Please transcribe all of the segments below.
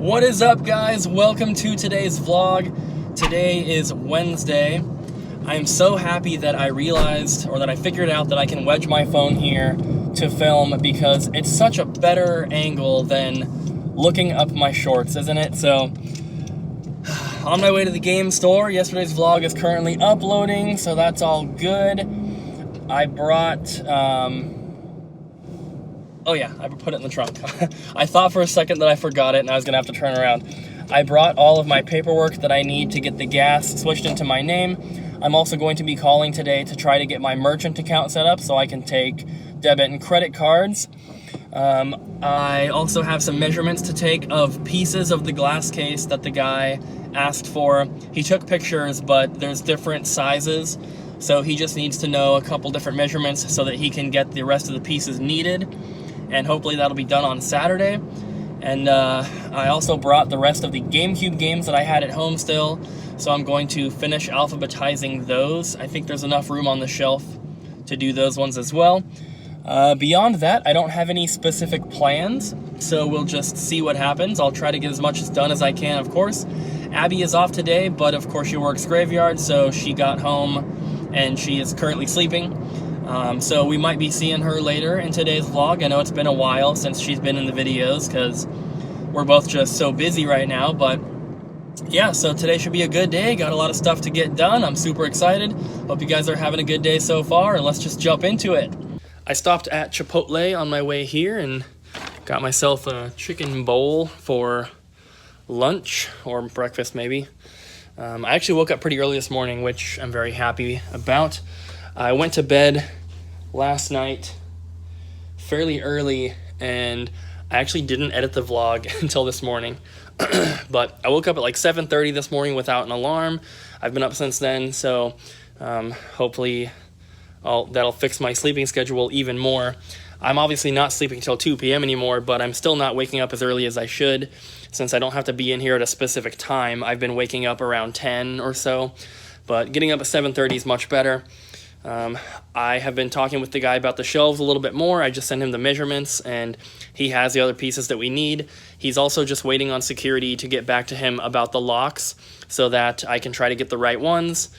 What is up, guys? Welcome to today's vlog. Today is Wednesday. I am so happy that I realized, or that I figured out, that I can wedge my phone here to film because it's such a better angle than looking up my shorts, isn't it? So, on my way to the game store. Yesterday's vlog is currently uploading, so that's all good. I brought, oh yeah, I put it in the trunk. I thought for a second that I forgot it and I was gonna have to turn around. I brought all of my paperwork that I need to get the gas switched into my name. I'm also going to be calling today to try to get my merchant account set up so I can take debit and credit cards. I also have some measurements to take of pieces of the glass case that the guy asked for. He took pictures, but there's different sizes, so he just needs to know a couple different measurements so that he can get the rest of the pieces needed, and hopefully that'll be done on Saturday. And I also brought the rest of the GameCube games that I had at home still, so I'm going to finish alphabetizing those. I think there's enough room on the shelf to do those ones as well. Beyond that, I don't have any specific plans, so we'll just see what happens. I'll try to get as much done as I can, of course. Abby is off today, but of course she works graveyard, so she got home and she is currently sleeping. So we might be seeing her later in today's vlog. I know it's been a while since she's been in the videos because we're both just so busy right now, but yeah, so today should be a good day. Got a lot of stuff to get done. I'm super excited. Hope you guys are having a good day so far, and let's just jump into it. I stopped at Chipotle on my way here and got myself a chicken bowl for lunch, or breakfast maybe. I actually woke up pretty early this morning, which I'm very happy about. I went to bed last night fairly early, and I actually didn't edit the vlog until this morning. But I woke up at like 7:30 this morning without an alarm. I've been up since then, so hopefully that'll fix my sleeping schedule even more. I'm obviously not sleeping till 2 p.m. anymore, but I'm still not waking up as early as I should. Since I don't have to be in here at a specific time, I've been waking up around 10 or so, but getting up at 7:30 is much better. I have been talking with the guy about the shelves a little bit more. I just sent him the measurements, and he has the other pieces that we need. He's also just waiting on security to get back to him about the locks so that I can try to get the right ones.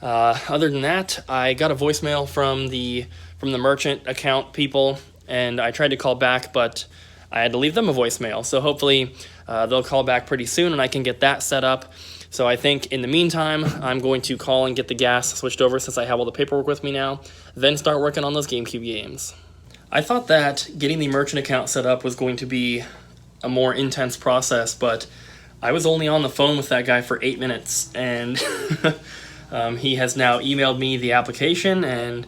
Other than that, I got a voicemail from the merchant account people, and I tried to call back, but I had to leave them a voicemail. So hopefully they'll call back pretty soon and I can get that set up. So I think in the meantime, I'm going to call and get the gas switched over since I have all the paperwork with me now, then start working on those GameCube games. I thought that getting the merchant account set up was going to be a more intense process, but I was only on the phone with that guy for 8 minutes, and he has now emailed me the application and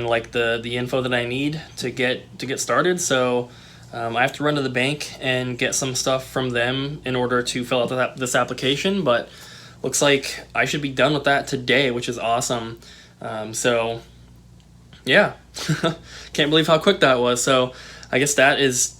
like the info that I need to get started. So I have to run to the bank and get some stuff from them in order to fill out this application, but looks like I should be done with that today, which is awesome. So yeah, can't believe how quick that was. So I guess that is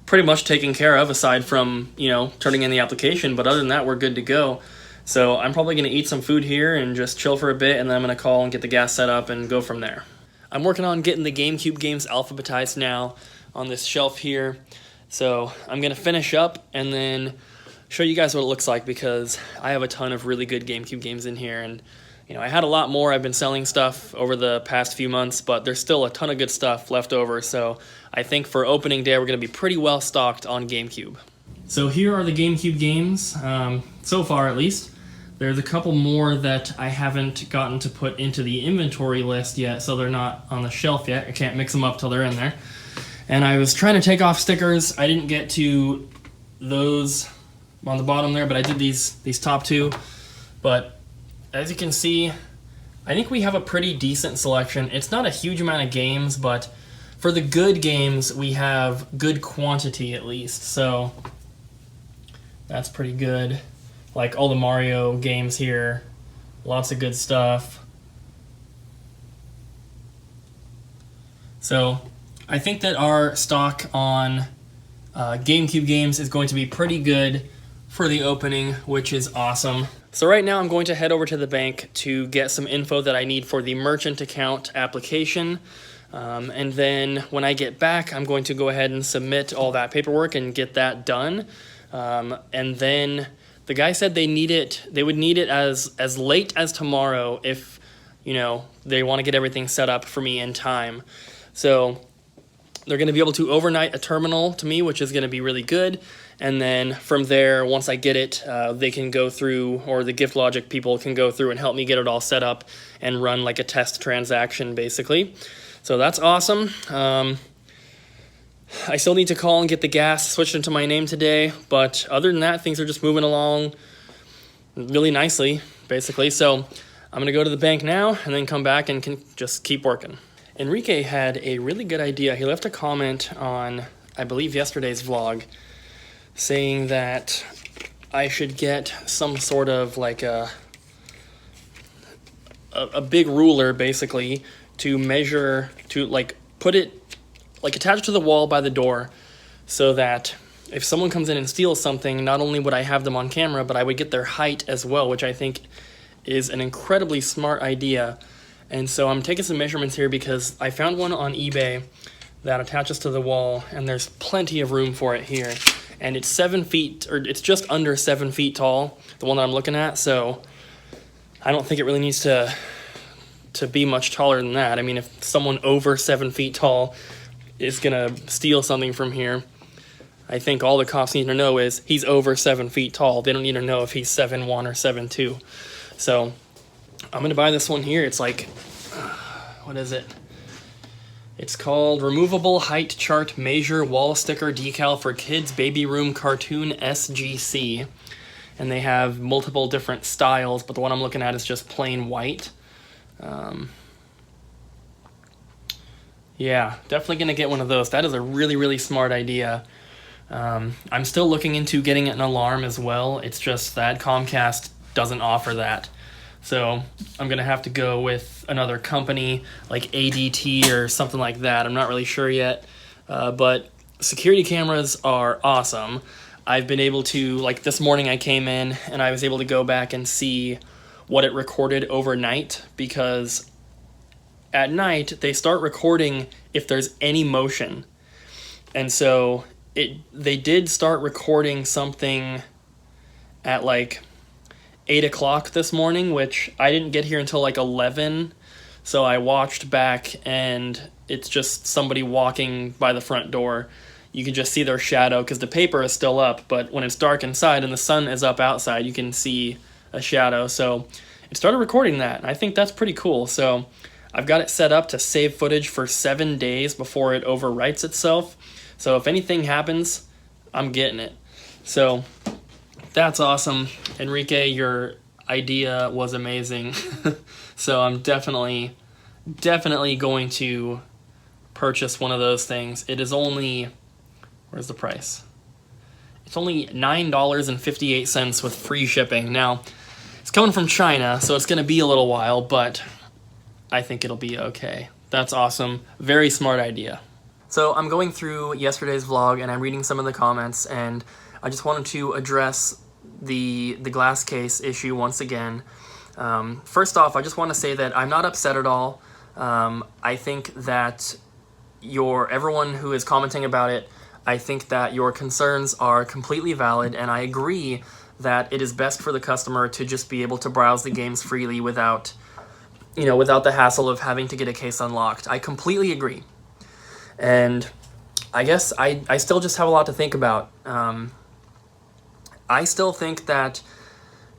pretty much taken care of, aside from, turning in the application, but other than that, we're good to go. So I'm probably going to eat some food here and just chill for a bit, and then I'm going to call and get the gas set up and go from there. I'm working on getting the GameCube games alphabetized now on this shelf here. So I'm going to finish up and then show you guys what it looks like, because I have a ton of really good GameCube games in here. And, I had a lot more. I've been selling stuff over the past few months, but there's still a ton of good stuff left over. So I think for opening day, we're going to be pretty well stocked on GameCube. So here are the GameCube games, so far at least. There's a couple more that I haven't gotten to put into the inventory list yet, so they're not on the shelf yet. I can't mix them up till they're in there. And I was trying to take off stickers. I didn't get to those on the bottom there, but I did these top two. But as you can see, I think we have a pretty decent selection. It's not a huge amount of games, but for the good games, we have good quantity at least. So that's pretty good. Like all the Mario games here, lots of good stuff. So I think that our stock on GameCube games is going to be pretty good for the opening, which is awesome. So right now I'm going to head over to the bank to get some info that I need for the merchant account application. And then when I get back, I'm going to go ahead and submit all that paperwork and get that done. And then the guy said they would need it as late as tomorrow if, they want to get everything set up for me in time. So they're going to be able to overnight a terminal to me, which is going to be really good. And then from there, once I get it, they can go through, or the Gift Logic people can go through and help me get it all set up and run like a test transaction, basically. So that's awesome. I still need to call and get the gas switched into my name today, but other than that, things are just moving along really nicely, basically. So I'm going to go to the bank now and then come back and can just keep working. Enrique had a really good idea. He left a comment on, I believe, yesterday's vlog saying that I should get some sort of like a big ruler, basically, to measure, to like put it, like attach to the wall by the door, so that if someone comes in and steals something, not only would I have them on camera, but I would get their height as well, which I think is an incredibly smart idea. And so I'm taking some measurements here because I found one on eBay that attaches to the wall, and there's plenty of room for it here. And it's 7 feet, or it's just under 7 feet tall, the one that I'm looking at, so I don't think it really needs to be much taller than that. I mean, if someone over 7 feet tall is gonna steal something from here, I think all the cops need to know is he's over 7 feet tall. They don't need to know if he's 7'1" or 7'2". So I'm gonna buy this one here. It's like, what is it? It's called Removable Height Chart Measure Wall Sticker Decal for Kids Baby Room Cartoon SGC. And they have multiple different styles, but the one I'm looking at is just plain white. Yeah, definitely gonna get one of those. That is a really, really smart idea. I'm still looking into getting an alarm as well. It's just that Comcast doesn't offer that. So I'm gonna have to go with another company like ADT or something like that. I'm not really sure yet, but security cameras are awesome. I've been able to, like this morning I came in and I was able to go back and see what it recorded overnight, because at night they start recording if there's any motion. And so they did start recording something at like 8 o'clock this morning, which I didn't get here until like 11. So I watched back and it's just somebody walking by the front door. You can just see their shadow because the paper is still up, but when it's dark inside and the sun is up outside, you can see a shadow. So it started recording that. I think that's pretty cool. So I've got it set up to save footage for 7 days before it overwrites itself. So if anything happens, I'm getting it. So that's awesome. Enrique, your idea was amazing. So I'm definitely going to purchase one of those things. It is only, where's the price? It's only $9.58 with free shipping. Now, it's coming from China, so it's going to be a little while, but I think it'll be okay. That's awesome. Very smart idea. So I'm going through yesterday's vlog and I'm reading some of the comments, and I just wanted to address the glass case issue once again. First off, I just want to say that I'm not upset at all. I think that everyone who is commenting about it, I think that your concerns are completely valid, and I agree that it is best for the customer to just be able to browse the games freely without the hassle of having to get a case unlocked. I completely agree. And I guess I still just have a lot to think about. I still think that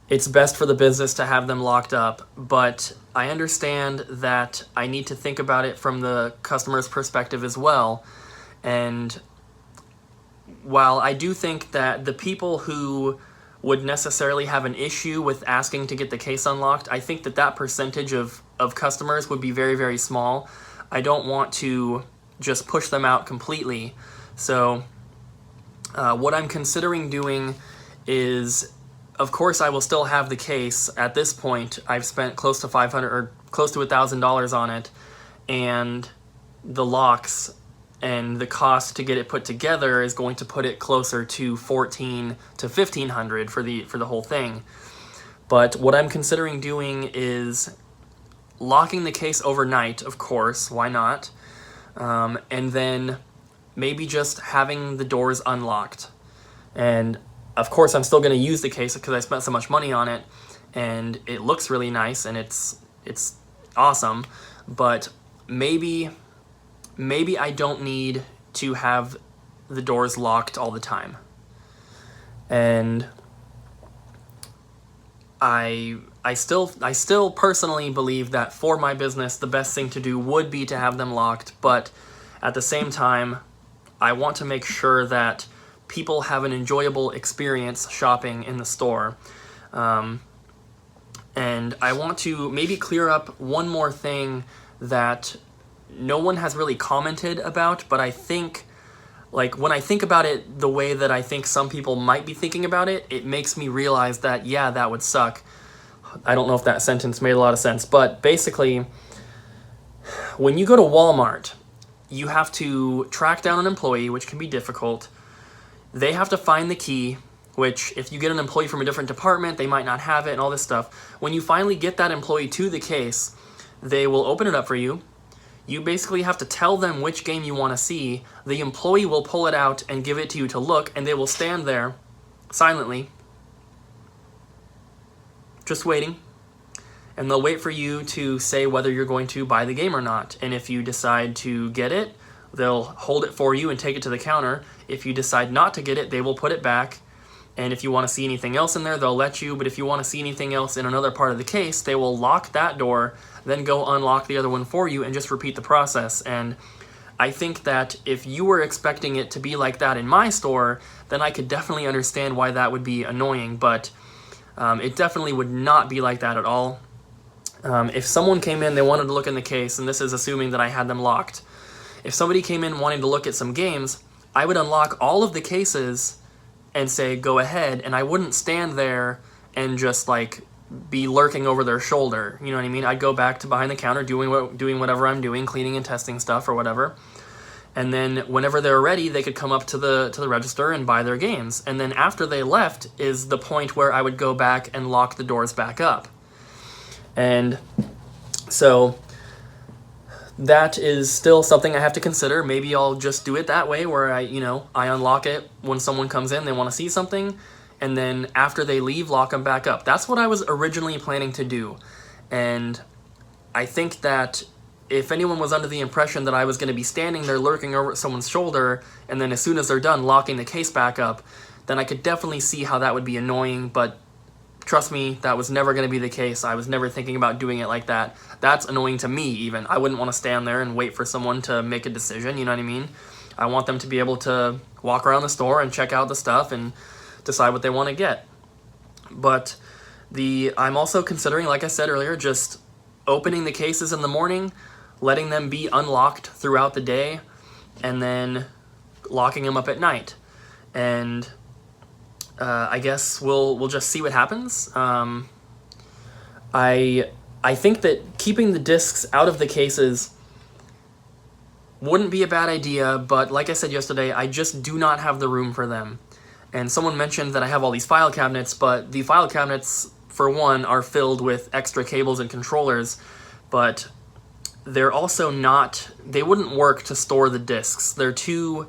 it's best for the business to have them locked up, but I understand that I need to think about it from the customer's perspective as well. And while I do think that the people who would necessarily have an issue with asking to get the case unlocked, I think that percentage of customers would be very, very small. I don't want to just push them out completely. So what I'm considering doing is, of course, I will still have the case. At this point, I've spent close to $500 or close to $1,000 on it, and the locks and the cost to get it put together is going to put it closer to $1,400 to $1,500 for the whole thing. But what I'm considering doing is locking the case overnight, of course, why not? And then maybe just having the doors unlocked. And of course, I'm still going to use the case because I spent so much money on it, and it looks really nice, and it's awesome. But maybe I don't need to have the doors locked all the time. And I still personally believe that for my business, the best thing to do would be to have them locked, but at the same time, I want to make sure that people have an enjoyable experience shopping in the store. And I want to maybe clear up one more thing that no one has really commented about, but I think, like, when I think about it the way that I think some people might be thinking about it, it makes me realize that, yeah, that would suck. I don't know if that sentence made a lot of sense, but basically, when you go to Walmart, you have to track down an employee, which can be difficult. They have to find the key, which if you get an employee from a different department, they might not have it and all this stuff. When you finally get that employee to the case, they will open it up for you. You basically have to tell them which game you want to see. The employee will pull it out and give it to you to look, and they will stand there silently, just waiting. And they'll wait for you to say whether you're going to buy the game or not. And if you decide to get it, they'll hold it for you and take it to the counter. If you decide not to get it, they will put it back. And if you want to see anything else in there, they'll let you. But if you want to see anything else in another part of the case, they will lock that door, then go unlock the other one for you and just repeat the process. And I think that if you were expecting it to be like that in my store, then I could definitely understand why that would be annoying. But it definitely would not be like that at all. If someone came in, they wanted to look in the case, and this is assuming that I had them locked. If somebody came in wanting to look at some games, I would unlock all of the cases and say, go ahead, and I wouldn't stand there and just, like, be lurking over their shoulder. You know what I mean? I'd go back to behind the counter doing whatever I'm doing, cleaning and testing stuff or whatever. And then whenever they're ready, they could come up to the register and buy their games. And then after they left is the point where I would go back and lock the doors back up. And so that is still something I have to consider. Maybe I'll just do it that way where I unlock it when someone comes in, they want to see something, and then after they leave, lock them back up. That's what I was originally planning to do. And I think that if anyone was under the impression that I was going to be standing there lurking over someone's shoulder, and then as soon as they're done, locking the case back up, then I could definitely see how that would be annoying, but trust me, that was never going to be the case. I was never thinking about doing it like that. That's annoying to me, even. I wouldn't want to stand there and wait for someone to make a decision, you know what I mean? I want them to be able to walk around the store and check out the stuff and decide what they want to get. But I'm also considering, like I said earlier, just opening the cases in the morning, letting them be unlocked throughout the day, and then locking them up at night. And I guess we'll just see what happens. I think that keeping the discs out of the cases wouldn't be a bad idea, but like I said yesterday, I just do not have the room for them. And someone mentioned that I have all these file cabinets, but the file cabinets, for one, are filled with extra cables and controllers, but they're also not, they wouldn't work to store the discs. They're too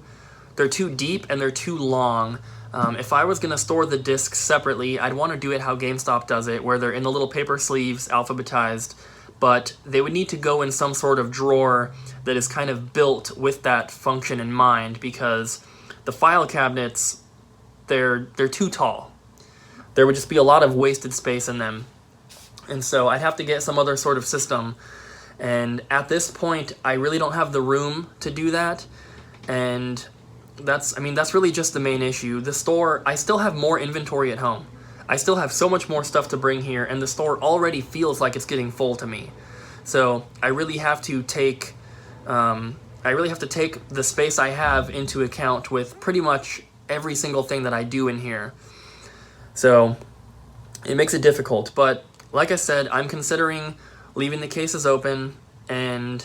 deep and they're too long. If I was going to store the discs separately, I'd want to do it how GameStop does it, where they're in the little paper sleeves, alphabetized, but they would need to go in some sort of drawer that is kind of built with that function in mind, because the file cabinets, they're too tall. There would just be a lot of wasted space in them. And so I'd have to get some other sort of system. And at this point, I really don't have the room to do that. And that's really just the main issue. The store, I still have more inventory at home. I still have so much more stuff to bring here, and the store already feels like it's getting full to me. So I really have to take the space I have into account with pretty much every single thing that I do in here. So it makes it difficult, but like I said, I'm considering leaving the cases open. And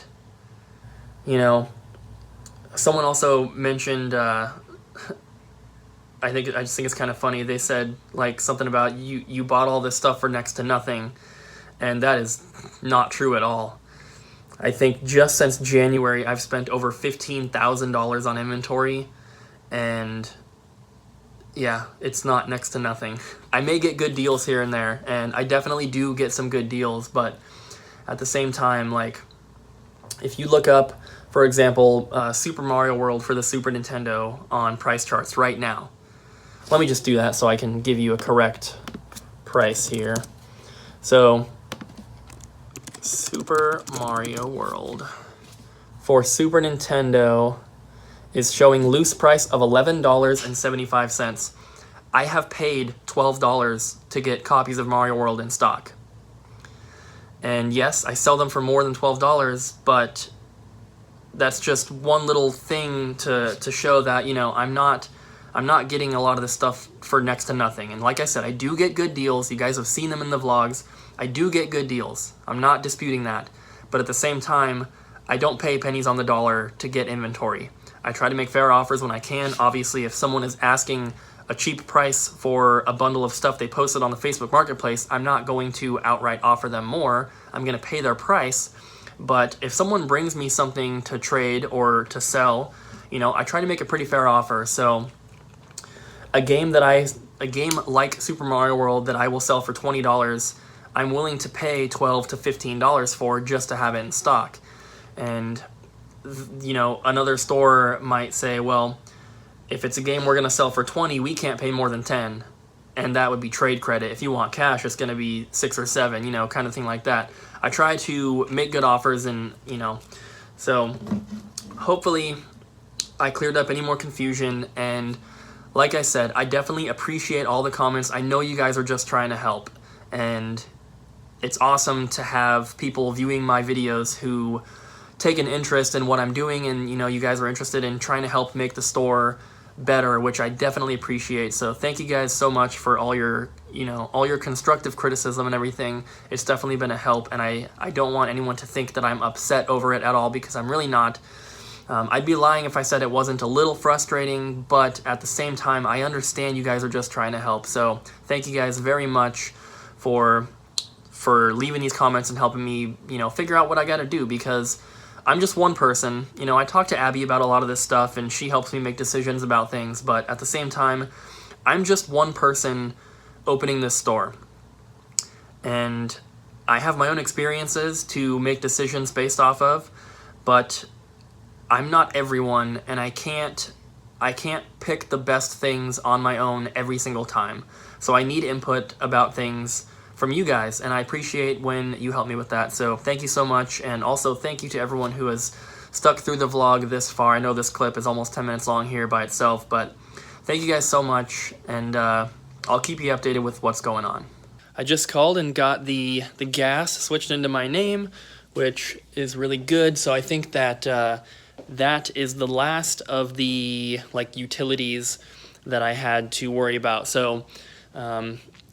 someone also mentioned, I just think it's kind of funny. They said like something about you bought all this stuff for next to nothing, and that is not true at all. I think just since January, I've spent over $15,000 on inventory, and yeah, it's not next to nothing. I may get good deals here and there, and I definitely do get some good deals, but at the same time, like, if you look up, for example, Super Mario World for the Super Nintendo on price charts right now. Let me just do that so I can give you a correct price here. So, Super Mario World for Super Nintendo is showing loose price of $11.75. I have paid $12 to get copies of Mario World in stock. And yes, I sell them for more than $12, but that's just one little thing to show that, you know, I'm not getting a lot of this stuff for next to nothing. And like I said, I do get good deals. You guys have seen them in the vlogs. I do get good deals. I'm not disputing that. But at the same time, I don't pay pennies on the dollar to get inventory. I try to make fair offers when I can. Obviously, if someone is asking a cheap price for a bundle of stuff they posted on the Facebook Marketplace, I'm not going to outright offer them more. I'm going to pay their price. But if someone brings me something to trade or to sell, you know, I try to make a pretty fair offer. So a game like Super Mario World that I will sell for $20, I'm willing to pay $12 to $15 for just to have it in stock. And, you know, another store might say, well, if it's a game we're going to sell for $20, we can't pay more than $10. And that would be trade credit. If you want cash, it's going to be $6 or $7, you know, kind of thing like that. I try to make good offers and, you know, so hopefully I cleared up any more confusion. And like I said, I definitely appreciate all the comments. I know you guys are just trying to help. And it's awesome to have people viewing my videos who take an interest in what I'm doing, and you know, you guys are interested in trying to help make the store better, which I definitely appreciate. So thank you guys so much for all your, you know, all your constructive criticism and everything. It's definitely been a help, and I don't want anyone to think that I'm upset over it at all, because I'm really not. I'd be lying if I said it wasn't a little frustrating, but at the same time, I understand you guys are just trying to help. So thank you guys very much for leaving these comments and helping me, you know, figure out what I got to do, because I'm just one person. You know, I talk to Abby about a lot of this stuff, and she helps me make decisions about things, but at the same time, I'm just one person opening this store. And I have my own experiences to make decisions based off of, but I'm not everyone, and I can't pick the best things on my own every single time. So I need input about things from you guys, and I appreciate when you help me with that. So thank you so much, and also thank you to everyone who has stuck through the vlog this far. I know this clip is almost 10 minutes long here by itself, but thank you guys so much, and I'll keep you updated with what's going on. I just called and got the gas switched into my name, which is really good. So I think that that is the last of the utilities that I had to worry about. So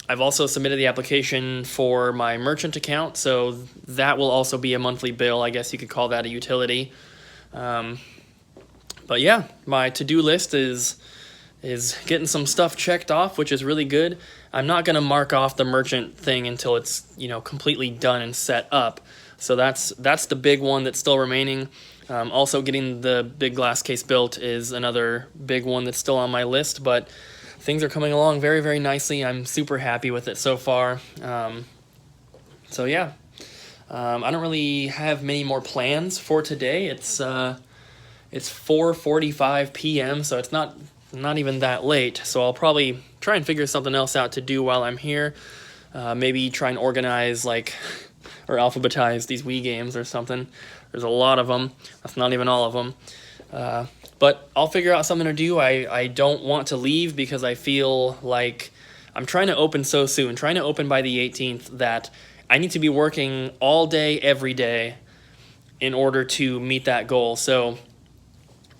I've also submitted the application for my merchant account, so that will also be a monthly bill. I guess you could call that a utility. But yeah, my to-do list is getting some stuff checked off, which is really good. I'm not going to mark off the merchant thing until it's, you know, completely done and set up. So that's the big one that's still remaining. Also, getting the big glass case built is another big one that's still on my list, but things are coming along very, very nicely. I'm super happy with it so far. So yeah, I don't really have many more plans for today. It's 4:45 p.m., so it's not even that late. So I'll probably try and figure something else out to do while I'm here. Maybe try and organize or alphabetize these Wii games or something. There's a lot of them. That's not even all of them. But I'll figure out something to do. I don't want to leave because I feel like I'm trying to open so soon, trying to open by the 18th, that I need to be working all day, every day in order to meet that goal. So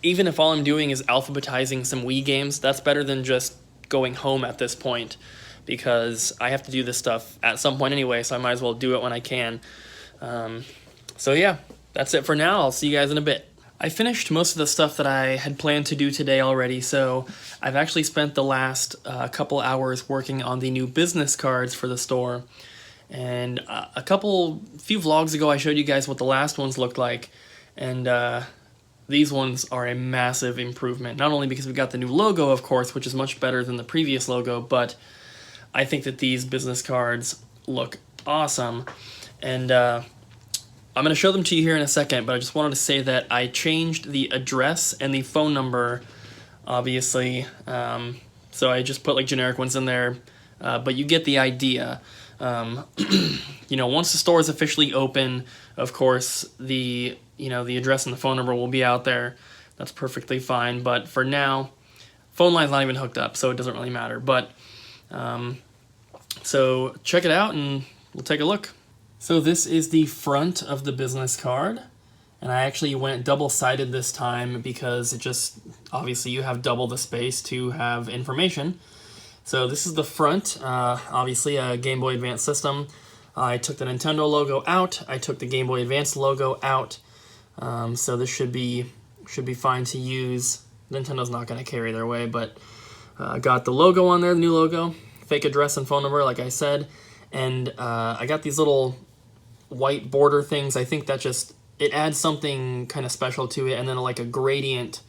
even if all I'm doing is alphabetizing some Wii games, that's better than just going home at this point, because I have to do this stuff at some point anyway, so I might as well do it when I can. So yeah, that's it for now. I'll see you guys in a bit. I finished most of the stuff that I had planned to do today already, so I've actually spent the last couple hours working on the new business cards for the store. And a few vlogs ago I showed you guys what the last ones looked like, and these ones are a massive improvement. Not only because we got the new logo, of course, which is much better than the previous logo, but I think that these business cards look awesome. And I'm going to show them to you here in a second, but I just wanted to say that I changed the address and the phone number, obviously. So I just put like generic ones in there, but you get the idea. You know, once the store is officially open, of course, the address and the phone number will be out there. That's perfectly fine. But for now, phone line's not even hooked up, so it doesn't really matter. But so check it out and we'll take a look. So this is the front of the business card. And I actually went double-sided this time because it just, obviously you have double the space to have information. So this is the front, obviously a Game Boy Advance system. I took the Nintendo logo out. I took the Game Boy Advance logo out. So this should be fine to use. Nintendo's not going to carry their way, but got the logo on there, the new logo, fake address and phone number, like I said. And I got these little white border things. I think that just, it adds something kind of special to it, and then like a gradient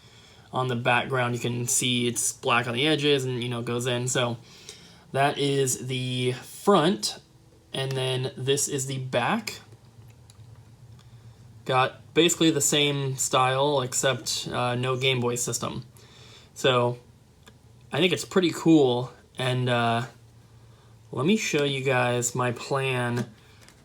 on the background. You can see it's black on the edges and, you know, goes in. So that is the front, and then this is the back. Got basically the same style except no Game Boy system. So I think it's pretty cool, and let me show you guys my plan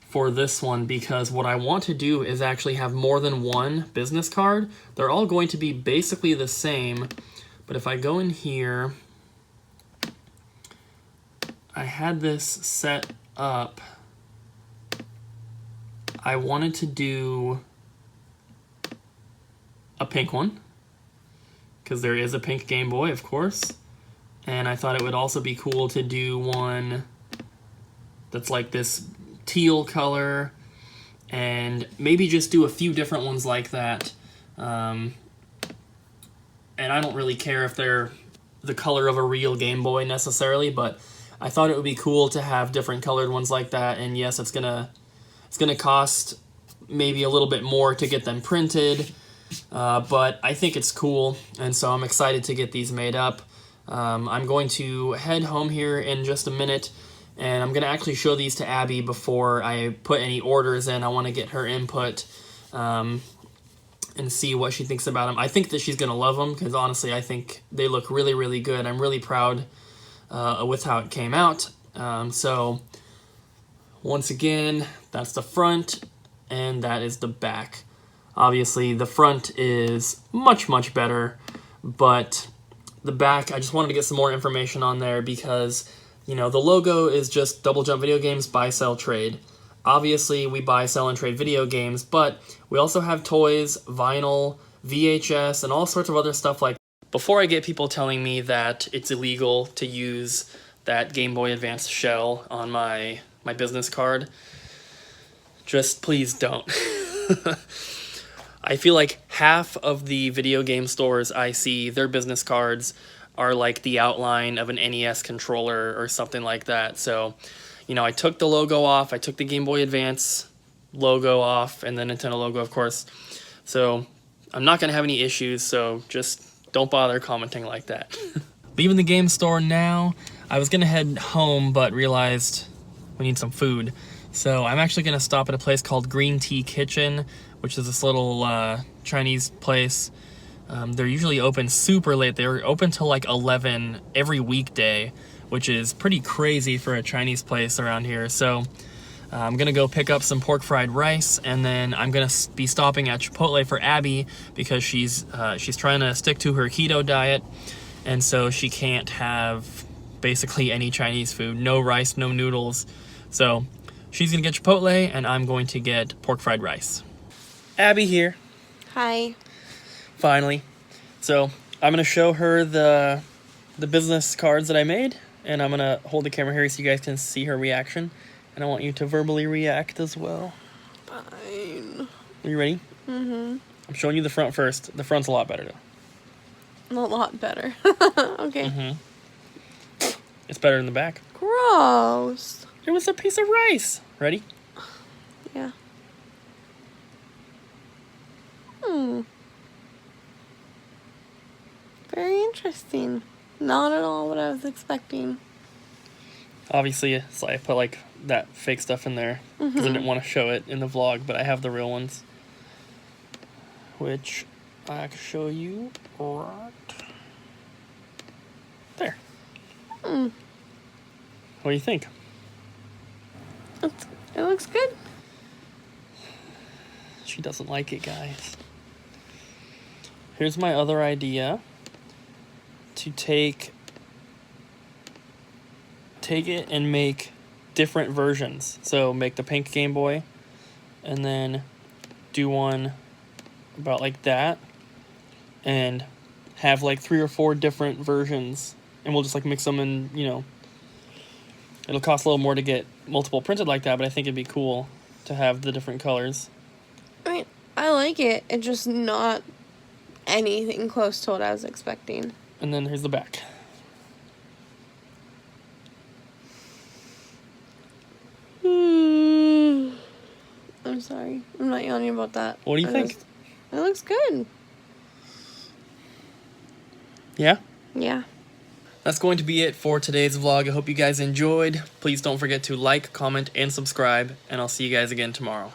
for this one, because what I want to do is actually have more than one business card. They're all going to be basically the same, but if I go in here, I had this set up. I wanted to do a pink one, because there is a pink Game Boy, of course, and I thought it would also be cool to do one that's like this teal color, and maybe just do a few different ones like that. And I don't really care if they're the color of a real Game Boy necessarily, but I thought it would be cool to have different colored ones like that. And yes, it's gonna cost maybe a little bit more to get them printed, but I think it's cool, and so I'm excited to get these made up. I'm going to head home here in just a minute, and I'm going to actually show these to Abby before I put any orders in. I want to get her input and see what she thinks about them. I think that she's going to love them, because honestly, I think they look really, really good. I'm really proud with how it came out. So once again, that's the front, and that is the back. Obviously, the front is much, much better, but the back, I just wanted to get some more information on there because, you know, the logo is just Double Jump Video Games, buy, sell, trade. Obviously, we buy, sell, and trade video games, but we also have toys, vinyl, VHS, and all sorts of other stuff like that. Before I get people telling me that it's illegal to use that Game Boy Advance shell on my business card, just please don't. I feel like half of the video game stores I see, their business cards are like the outline of an NES controller or something like that. So, you know, I took the logo off, I took the Game Boy Advance logo off, and the Nintendo logo, of course. So I'm not going to have any issues, so just don't bother commenting like that. Leaving the game store now. I was going to head home, but realized we need some food. So I'm actually going to stop at a place called Green Tea Kitchen, which is this little Chinese place. They're usually open super late. They're open till like 11 every weekday, which is pretty crazy for a Chinese place around here. So I'm gonna go pick up some pork fried rice, and then I'm gonna be stopping at Chipotle for Abby because she's trying to stick to her keto diet, and so she can't have basically any Chinese food, no rice, no noodles. So she's gonna get Chipotle, and I'm going to get pork fried rice. Abby here. Hi. Finally. So I'm going to show her the business cards that I made, and I'm going to hold the camera here so you guys can see her reaction, and I want you to verbally react as well. Fine. Are you ready? Mm-hmm. I'm showing you the front first. The front's a lot better, though. A lot better. Okay. Mm-hmm. It's better than the back. Gross. It was a piece of rice. Ready? Yeah. Interesting. Not at all what I was expecting. Obviously, so I put like that fake stuff in there because I didn't want to show it in the vlog, but I have the real ones, which I can show you right there. Mm. What do you think? It looks good. She doesn't like it, guys. Here's my other idea. To take it and make different versions. So make the pink Game Boy and then do one about like that and have like 3 or 4 different versions, and we'll just like mix them, and you know, it'll cost a little more to get multiple printed like that, but I think it'd be cool to have the different colors. I mean, I like it. It's just not anything close to what I was expecting. And then here's the back. I'm sorry. I'm not yawning about that. What do you think? It looks good. Yeah? Yeah. That's going to be it for today's vlog. I hope you guys enjoyed. Please don't forget to like, comment, and subscribe, and I'll see you guys again tomorrow.